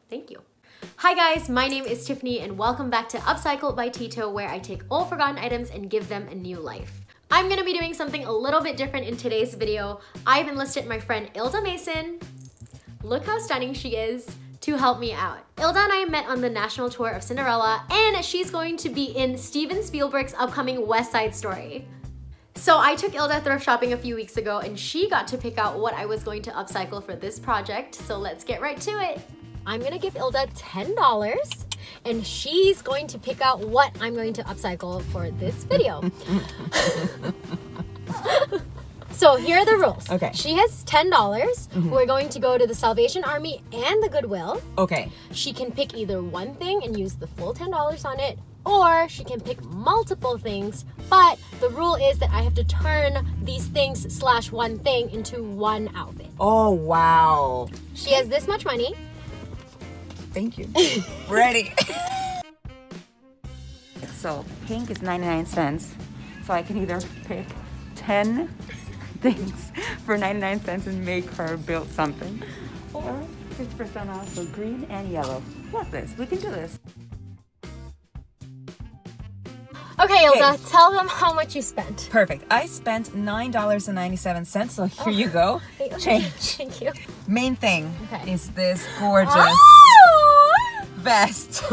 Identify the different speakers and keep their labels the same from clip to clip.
Speaker 1: Thank you. Hi guys, my name is Tiffany and welcome back to Upcycle by Tito, where I take old forgotten items and give them a new life. I'm gonna be doing something a little bit different in today's video. I've enlisted my friend Ilda Mason, look how stunning she is, to help me out. Ilda and I met on the national tour of Cinderella, and she's going to be in Steven Spielberg's upcoming West Side Story. So I took Ilda thrift shopping a few weeks ago and she got to pick out what I was going to upcycle for this project, so let's get right to it. I'm gonna give Ilda $10 and she's going to pick out what I'm going to upcycle for this video. So here are the rules. Okay. She has $10. We're going to go to the Salvation Army and the Goodwill. Okay. She can pick either one thing and use the full $10 on it, or she can pick multiple things, but the rule is that I have to turn these things / one thing into one outfit. Oh, wow. She has this much money.
Speaker 2: Thank you. Ready. So pink is 99 cents. So I can either pick 10 things for 99 cents and make her build something, or 50% off for green and yellow. Love this. We can do this.
Speaker 1: Okay, Ilda, tell them how much you spent.
Speaker 3: Perfect. I spent $9.97, so here you go. Change.
Speaker 1: Thank you.
Speaker 3: Main thing is this gorgeous vest.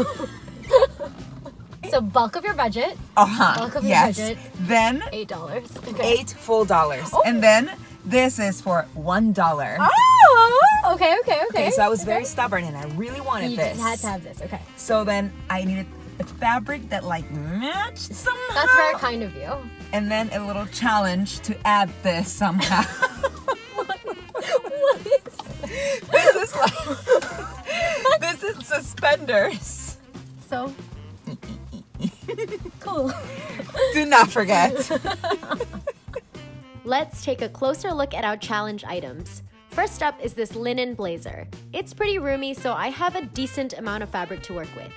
Speaker 1: So bulk of your budget. Bulk of your budget.
Speaker 3: Then
Speaker 1: $8. Okay.
Speaker 3: $8 full dollars. And then this is for $1.
Speaker 1: Oh, okay.
Speaker 3: So I was very stubborn and I really wanted this.
Speaker 1: You had to have this, okay.
Speaker 3: So then I needed a fabric that like matched somehow.
Speaker 1: That's very kind of you.
Speaker 3: And then a little challenge to add this somehow.
Speaker 1: What is
Speaker 3: this? Is like this is Suspenders.
Speaker 1: So cool.
Speaker 3: Do not forget.
Speaker 1: Let's take a closer look at our challenge items. First up is this linen blazer. It's pretty roomy, so I have a decent amount of fabric to work with.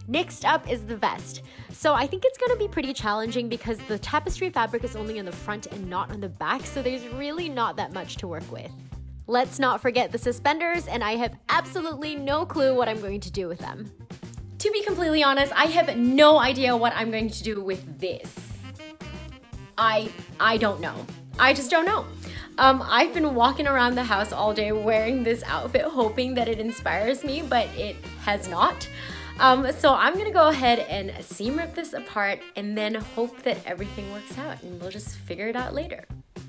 Speaker 1: Next up is the vest. So I think it's gonna be pretty challenging because the tapestry fabric is only on the front and not on the back, so there's really not that much to work with. Let's not forget the suspenders, and I have absolutely no clue what I'm going to do with them. To be completely honest, I have no idea what I'm going to do with this. I don't know. I just don't know. I've been walking around the house all day wearing this outfit hoping that it inspires me, but it has not. So I'm gonna go ahead and seam rip this apart and then hope that everything works out, and we'll just figure it out later.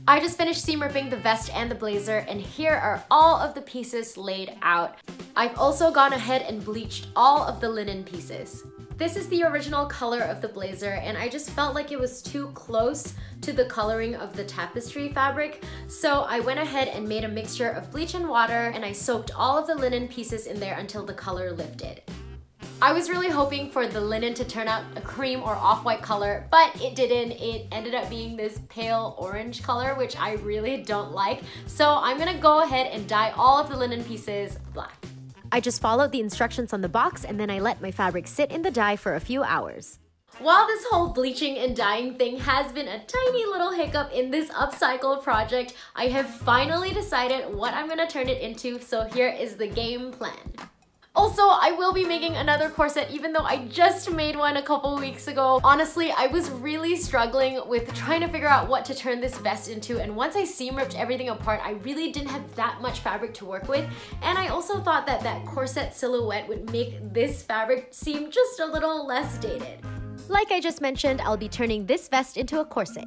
Speaker 1: I just finished seam ripping the vest and the blazer, and here are all of the pieces laid out. I've also gone ahead and bleached all of the linen pieces. This is the original color of the blazer, and I just felt like it was too close to the coloring of the tapestry fabric, so I went ahead and made a mixture of bleach and water, and I soaked all of the linen pieces in there until the color lifted. I was really hoping for the linen to turn out a cream or off-white color, but it didn't. It ended up being this pale orange color, which I really don't like. So I'm gonna go ahead and dye all of the linen pieces black. I just followed the instructions on the box, and then I let my fabric sit in the dye for a few hours. While this whole bleaching and dyeing thing has been a tiny little hiccup in this upcycle project, I have finally decided what I'm gonna turn it into, so here is the game plan. Also, I will be making another corset even though I just made one a couple weeks ago. Honestly, I was really struggling with trying to figure out what to turn this vest into, and once I seam ripped everything apart, I really didn't have that much fabric to work with, and I also thought that that corset silhouette would make this fabric seem just a little less dated. Like I just mentioned, I'll be turning this vest into a corset.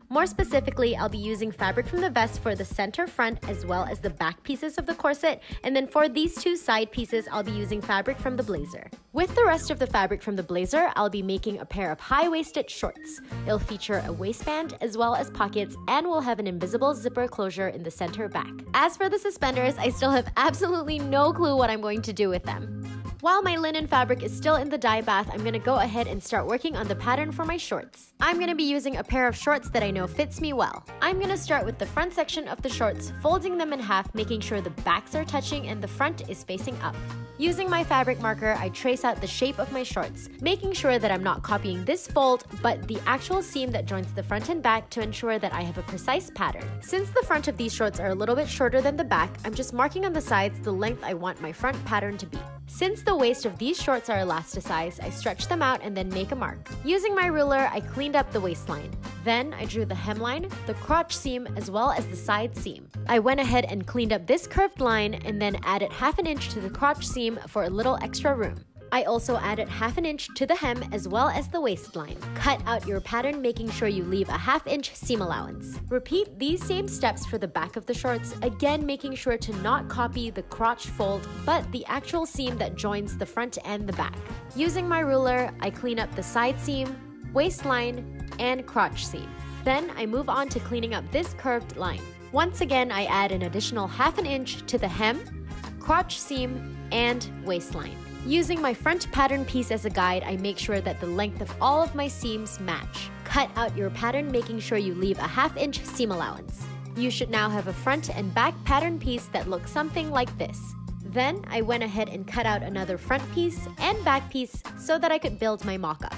Speaker 1: More specifically, I'll be using fabric from the vest for the center front as well as the back pieces of the corset, and then for these two side pieces, I'll be using fabric from the blazer. With the rest of the fabric from the blazer, I'll be making a pair of high-waisted shorts. It'll feature a waistband as well as pockets and will have an invisible zipper closure in the center back. As for the suspenders, I still have absolutely no clue what I'm going to do with them. While my linen fabric is still in the dye bath, I'm gonna go ahead and start working on the pattern for my shorts. I'm gonna be using a pair of shorts that I know fits me well. I'm gonna start with the front section of the shorts, folding them in half, making sure the backs are touching and the front is facing up. Using my fabric marker, I trace out the shape of my shorts, making sure that I'm not copying this fold, but the actual seam that joins the front and back to ensure that I have a precise pattern. Since the front of these shorts are a little bit shorter than the back, I'm just marking on the sides the length I want my front pattern to be. Since the waist of these shorts are elasticized, I stretch them out and then make a mark. Using my ruler, I cleaned up the waistline. Then I drew the hemline, the crotch seam, as well as the side seam. I went ahead and cleaned up this curved line and then added 1/2 inch to the crotch seam for a little extra room. I also added 1/2 inch to the hem as well as the waistline. Cut out your pattern, making sure you leave a 1/2 inch seam allowance. Repeat these same steps for the back of the shorts, again making sure to not copy the crotch fold, but the actual seam that joins the front and the back. Using my ruler, I clean up the side seam, waistline, and crotch seam. Then I move on to cleaning up this curved line. Once again, I add an additional 1/2 inch to the hem, crotch seam, and waistline. Using my front pattern piece as a guide, I make sure that the length of all of my seams match. Cut out your pattern, making sure you leave a 1/2 inch seam allowance. You should now have a front and back pattern piece that looks something like this. Then I went ahead and cut out another front piece and back piece so that I could build my mock-up.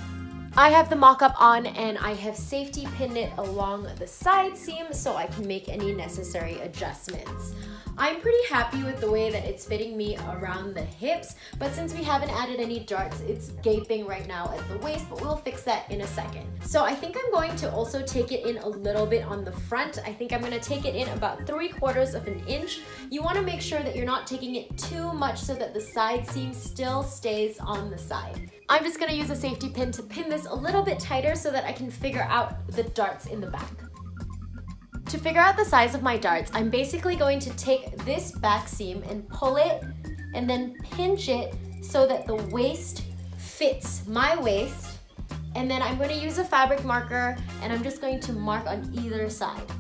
Speaker 1: I have the mock-up on and I have safety pinned it along the side seam so I can make any necessary adjustments. I'm pretty happy with the way that it's fitting me around the hips, but since we haven't added any darts, it's gaping right now at the waist, but we'll fix that in a second. So I think I'm going to also take it in a little bit on the front. I think I'm going to take it in about 3/4 of an inch. You want to make sure that you're not taking it too much so that the side seam still stays on the side. I'm just going to use a safety pin to pin this a little bit tighter so that I can figure out the darts in the back. To figure out the size of my darts, I'm basically going to take this back seam and pull it and then pinch it so that the waist fits my waist. And then I'm going to use a fabric marker and I'm just going to mark on either side.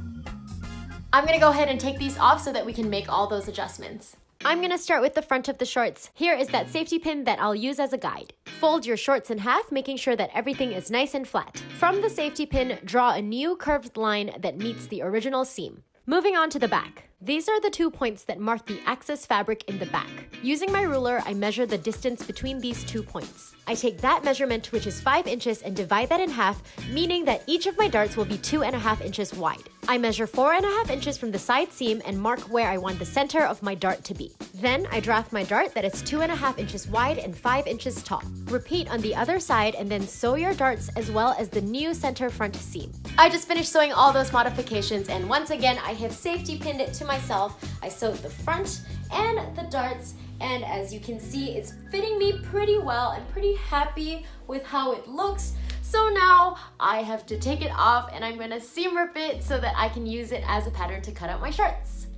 Speaker 1: I'm going to go ahead and take these off so that we can make all those adjustments. I'm going to start with the front of the shorts. Here is that safety pin that I'll use as a guide. Fold your shorts in half, making sure that everything is nice and flat. From the safety pin, draw a new curved line that meets the original seam. Moving on to the back. These are the 2 points that mark the excess fabric in the back. Using my ruler, I measure the distance between these 2 points. I take that measurement, which is 5 inches, and divide that in half, meaning that each of my darts will be 2.5 inches wide. I measure 4.5 inches from the side seam and mark where I want the center of my dart to be. Then I draft my dart that is 2.5 inches wide and 5 inches tall. Repeat on the other side and then sew your darts as well as the new center front seam. I just finished sewing all those modifications and once again I have safety pinned it to myself. I sewed the front and the darts, and as you can see, it's fitting me pretty well. I'm pretty happy with how it looks. So now I have to take it off and I'm gonna seam rip it so that I can use it as a pattern to cut out my shorts.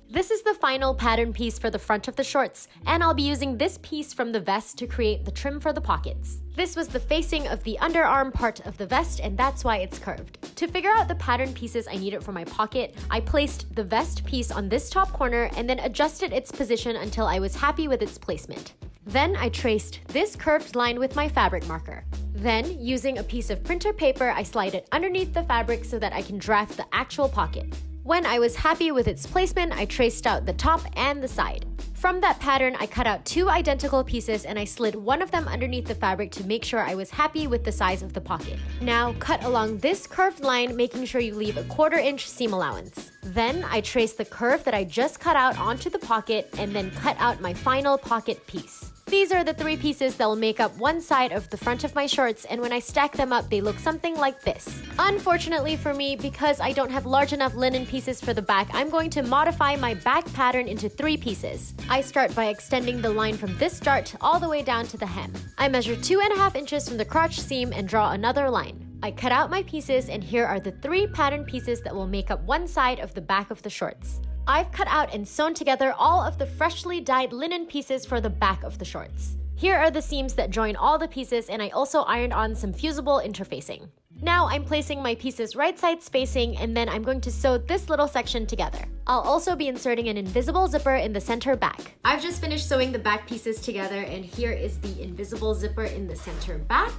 Speaker 1: This is the final pattern piece for the front of the shorts, and I'll be using this piece from the vest to create the trim for the pockets. This was the facing of the underarm part of the vest, and that's why it's curved. To figure out the pattern pieces I needed for my pocket, I placed the vest piece on this top corner and then adjusted its position until I was happy with its placement. Then I traced this curved line with my fabric marker. Then, using a piece of printer paper, I slide it underneath the fabric so that I can draft the actual pocket. When I was happy with its placement, I traced out the top and the side. From that pattern, I cut out 2 identical pieces and I slid one of them underneath the fabric to make sure I was happy with the size of the pocket. Now, cut along this curved line, making sure you leave a 1/4 inch seam allowance. Then, I trace the curve that I just cut out onto the pocket and then cut out my final pocket piece. These are the 3 pieces that will make up one side of the front of my shorts, and when I stack them up, they look something like this. Unfortunately for me, because I don't have large enough linen pieces for the back, I'm going to modify my back pattern into 3 pieces. I start by extending the line from this dart all the way down to the hem. I measure 2.5 inches from the crotch seam and draw another line. I cut out my pieces, and here are the 3 pattern pieces that will make up one side of the back of the shorts. I've cut out and sewn together all of the freshly dyed linen pieces for the back of the shorts. Here are the seams that join all the pieces, and I also ironed on some fusible interfacing. Now I'm placing my pieces right side spacing, and then I'm going to sew this little section together. I'll also be inserting an invisible zipper in the center back. I've just finished sewing the back pieces together, and here is the invisible zipper in the center back.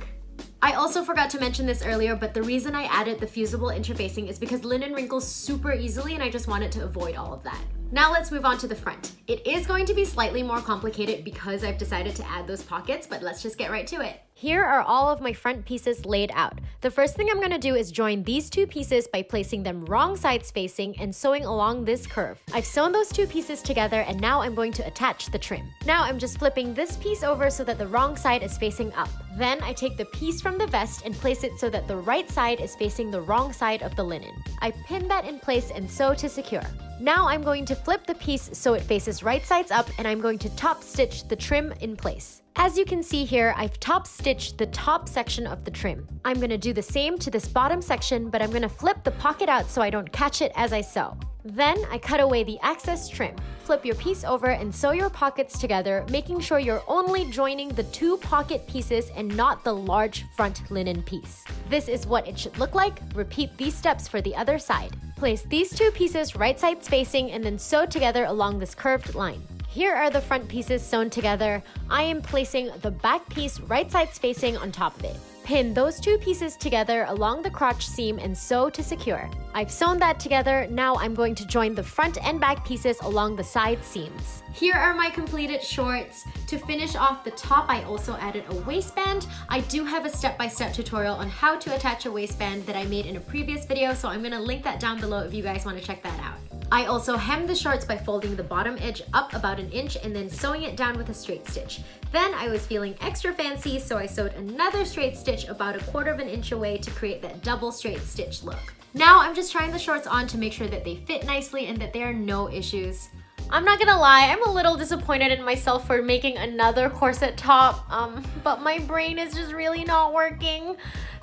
Speaker 1: I also forgot to mention this earlier, but the reason I added the fusible interfacing is because linen wrinkles super easily and I just wanted to avoid all of that. Now let's move on to the front. It is going to be slightly more complicated because I've decided to add those pockets, but let's just get right to it. Here are all of my front pieces laid out. The first thing I'm gonna do is join these two pieces by placing them wrong sides facing and sewing along this curve. I've sewn those two pieces together and now I'm going to attach the trim. Now I'm just flipping this piece over so that the wrong side is facing up. Then I take the piece from the vest and place it so that the right side is facing the wrong side of the linen. I pin that in place and sew to secure. Now I'm going to flip the piece so it faces right sides up and I'm going to top stitch the trim in place. As you can see here, I've top stitched the top section of the trim. I'm gonna do the same to this bottom section, but I'm gonna flip the pocket out so I don't catch it as I sew. Then I cut away the excess trim. Flip your piece over and sew your pockets together, making sure you're only joining the two pocket pieces and not the large front linen piece. This is what it should look like. Repeat these steps for the other side. Place these two pieces right sides facing and then sew together along this curved line. Here are the front pieces sewn together. I am placing the back piece right sides facing on top of it. Pin those two pieces together along the crotch seam and sew to secure. I've sewn that together. Now I'm going to join the front and back pieces along the side seams. Here are my completed shorts. To finish off the top, I also added a waistband. I do have a step-by-step tutorial on how to attach a waistband that I made in a previous video, so I'm gonna link that down below if you guys want to check that out. I also hemmed the shorts by folding the bottom edge up about an inch and then sewing it down with a straight stitch. Then I was feeling extra fancy, so I sewed another straight stitch about 1/4 inch away to create that double straight stitch look. Now I'm just trying the shorts on to make sure that they fit nicely and that there are no issues. I'm not gonna lie, I'm a little disappointed in myself for making another corset top, but my brain is just really not working.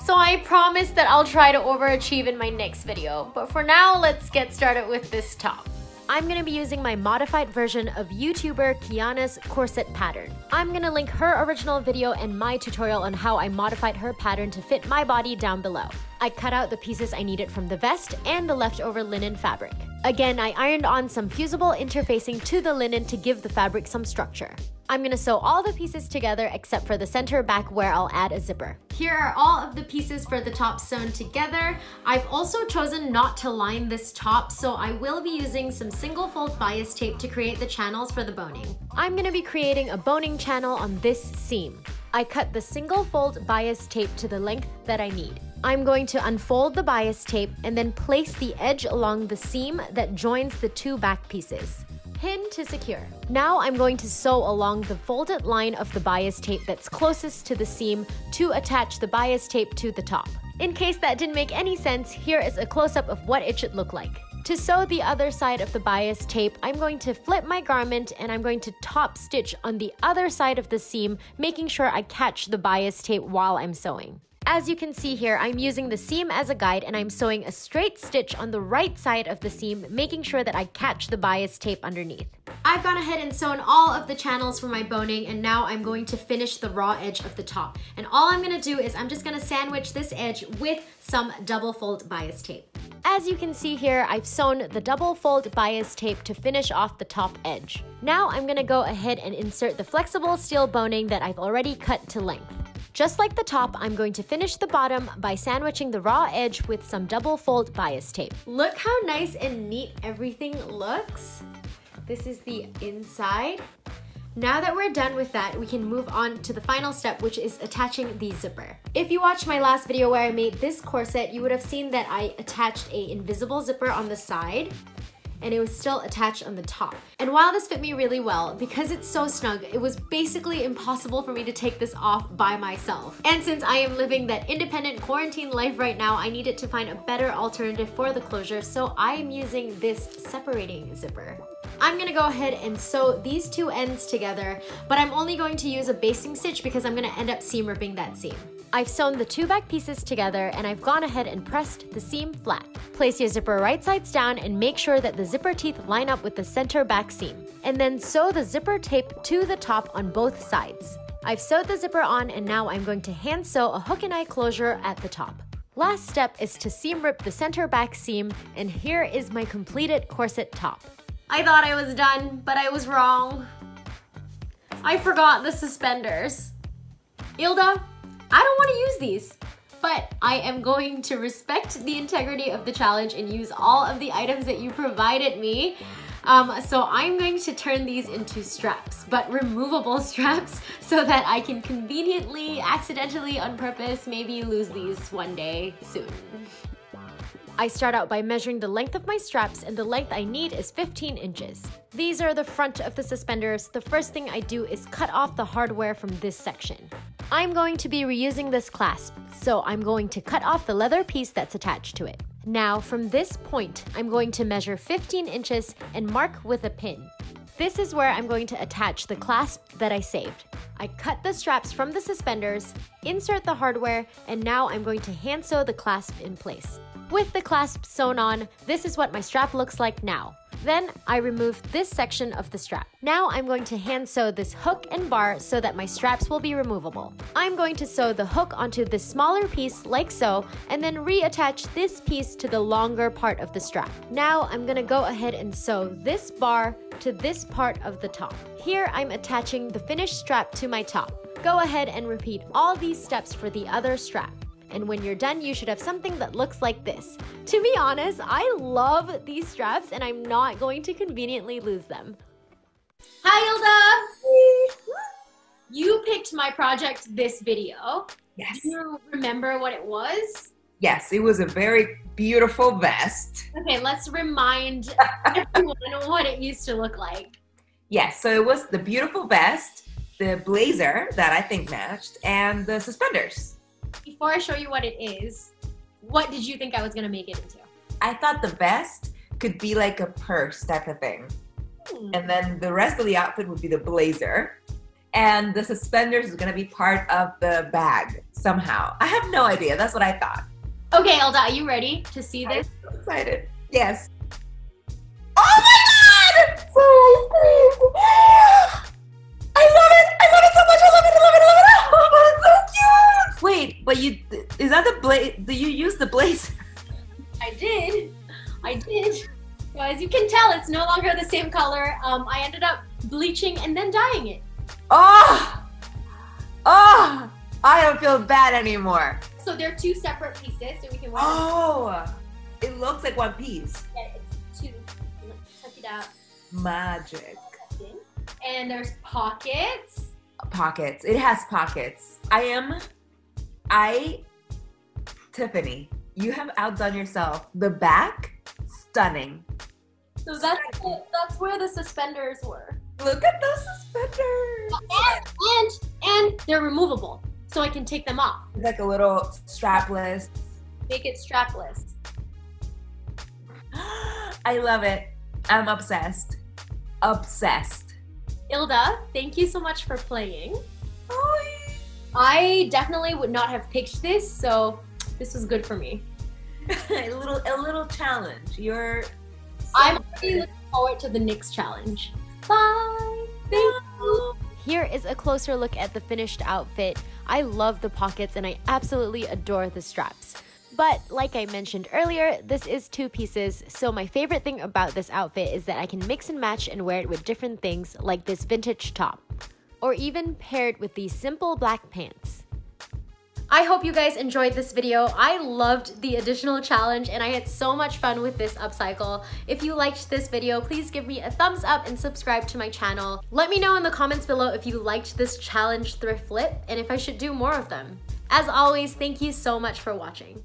Speaker 1: So I promise that I'll try to overachieve in my next video. But for now, let's get started with this top. I'm gonna be using my modified version of YouTuber Kiana's corset pattern. I'm gonna link her original video and my tutorial on how I modified her pattern to fit my body down below. I cut out the pieces I needed from the vest and the leftover linen fabric. Again, I ironed on some fusible interfacing to the linen to give the fabric some structure. I'm gonna sew all the pieces together except for the center back where I'll add a zipper. Here are all of the pieces for the top sewn together. I've also chosen not to line this top, so I will be using some single fold bias tape to create the channels for the boning. I'm gonna be creating a boning channel on this seam. I cut the single fold bias tape to the length that I need. I'm going to unfold the bias tape and then place the edge along the seam that joins the two back pieces. Pin to secure. Now I'm going to sew along the folded line of the bias tape that's closest to the seam to attach the bias tape to the top. In case that didn't make any sense, here is a close-up of what it should look like. To sew the other side of the bias tape, I'm going to flip my garment and I'm going to top stitch on the other side of the seam, making sure I catch the bias tape while I'm sewing. As you can see here, I'm using the seam as a guide and I'm sewing a straight stitch on the right side of the seam, making sure that I catch the bias tape underneath. I've gone ahead and sewn all of the channels for my boning, and now I'm going to finish the raw edge of the top. And all I'm gonna do is I'm just gonna sandwich this edge with some double fold bias tape. As you can see here, I've sewn the double fold bias tape to finish off the top edge. Now I'm gonna go ahead and insert the flexible steel boning that I've already cut to length. Just like the top, I'm going to finish the bottom by sandwiching the raw edge with some double fold bias tape. Look how nice and neat everything looks. This is the inside. Now that we're done with that, we can move on to the final step, which is attaching the zipper. If you watched my last video where I made this corset, you would have seen that I attached an invisible zipper on the side, and it was still attached on the top. And while this fit me really well, because it's so snug, it was basically impossible for me to take this off by myself. And since I am living that independent quarantine life right now, I needed to find a better alternative for the closure, so I am using this separating zipper. I'm gonna go ahead and sew these two ends together, but I'm only going to use a basting stitch because I'm gonna end up seam ripping that seam. I've sewn the two back pieces together and I've gone ahead and pressed the seam flat. Place your zipper right sides down and make sure that the zipper teeth line up with the center back seam. And then sew the zipper tape to the top on both sides. I've sewed the zipper on and now I'm going to hand sew a hook and eye closure at the top. Last step is to seam rip the center back seam, and here is my completed corset top. I thought I was done, but I was wrong. I forgot the suspenders. Ilda, I don't want to use these, but I am going to respect the integrity of the challenge and use all of the items that you provided me. So I'm going to turn these into straps, but removable straps, so that I can conveniently, accidentally, on purpose, maybe lose these one day soon. I start out by measuring the length of my straps, and the length I need is 15 inches. These are the front of the suspenders. The first thing I do is cut off the hardware from this section. I'm going to be reusing this clasp, so I'm going to cut off the leather piece that's attached to it. Now, from this point, I'm going to measure 15 inches and mark with a pin. This is where I'm going to attach the clasp that I saved. I cut the straps from the suspenders, insert the hardware, and now I'm going to hand sew the clasp in place. With the clasp sewn on, this is what my strap looks like now. Then I remove this section of the strap. Now I'm going to hand sew this hook and bar so that my straps will be removable. I'm going to sew the hook onto this smaller piece like so, and then reattach this piece to the longer part of the strap. Now I'm gonna go ahead and sew this bar to this part of the top. Here I'm attaching the finished strap to my top. Go ahead and repeat all these steps for the other strap. And when you're done, you should have something that looks like this. To be honest, I love these straps and I'm not going to conveniently lose them. Hi, Ilda! You picked my project this video.
Speaker 4: Yes.
Speaker 1: Do you remember what it was?
Speaker 4: Yes, it was a very beautiful vest.
Speaker 1: Okay, let's remind everyone what it used to look like.
Speaker 4: Yes, so it was the beautiful vest, the blazer that I think matched, and the suspenders.
Speaker 1: Before I show you what it is, what did you think I was gonna make it into?
Speaker 4: I thought the vest could be like a purse type of thing. And then the rest of the outfit would be the blazer. And the suspenders is gonna be part of the bag somehow. I have no idea, that's what I thought.
Speaker 1: Okay, Ilda, are you ready to see this?
Speaker 4: I'm so excited. Yes. Oh my God! So I love it! I love it so much! I love it! I love it! I love it! Oh, it's so cute! Wait, but is that the blaze? Do you use the blazer?
Speaker 1: I did. So as you can tell, it's no longer the same color. I ended up bleaching and then dyeing it.
Speaker 4: Oh, I don't feel bad anymore.
Speaker 1: So they're two separate pieces, so we can wear them.
Speaker 4: Oh, it looks like one piece.
Speaker 1: Yeah, it's two. Check it out.
Speaker 4: Magic.
Speaker 1: And there's pockets.
Speaker 4: Pockets. It has pockets. Tiffany, you have outdone yourself. The back, stunning.
Speaker 1: So that's where the suspenders were.
Speaker 4: Look at those suspenders.
Speaker 1: And they're removable, so I can take them off.
Speaker 4: It's like a little strapless.
Speaker 1: Make it strapless.
Speaker 4: I love it. I'm obsessed. Obsessed.
Speaker 1: Ilda, thank you so much for playing.
Speaker 4: Oh.
Speaker 1: I definitely would not have picked this, so this was good for me.
Speaker 4: a little challenge.
Speaker 1: I'm really looking forward to the next challenge. Bye. Thank you. Here is a closer look at the finished outfit. I love the pockets and I absolutely adore the straps. But like I mentioned earlier, this is two pieces, so my favorite thing about this outfit is that I can mix and match and wear it with different things like this vintage top, or even paired with these simple black pants. I hope you guys enjoyed this video. I loved the additional challenge and I had so much fun with this upcycle. If you liked this video, please give me a thumbs up and subscribe to my channel. Let me know in the comments below if you liked this challenge thrift flip and if I should do more of them. As always, thank you so much for watching.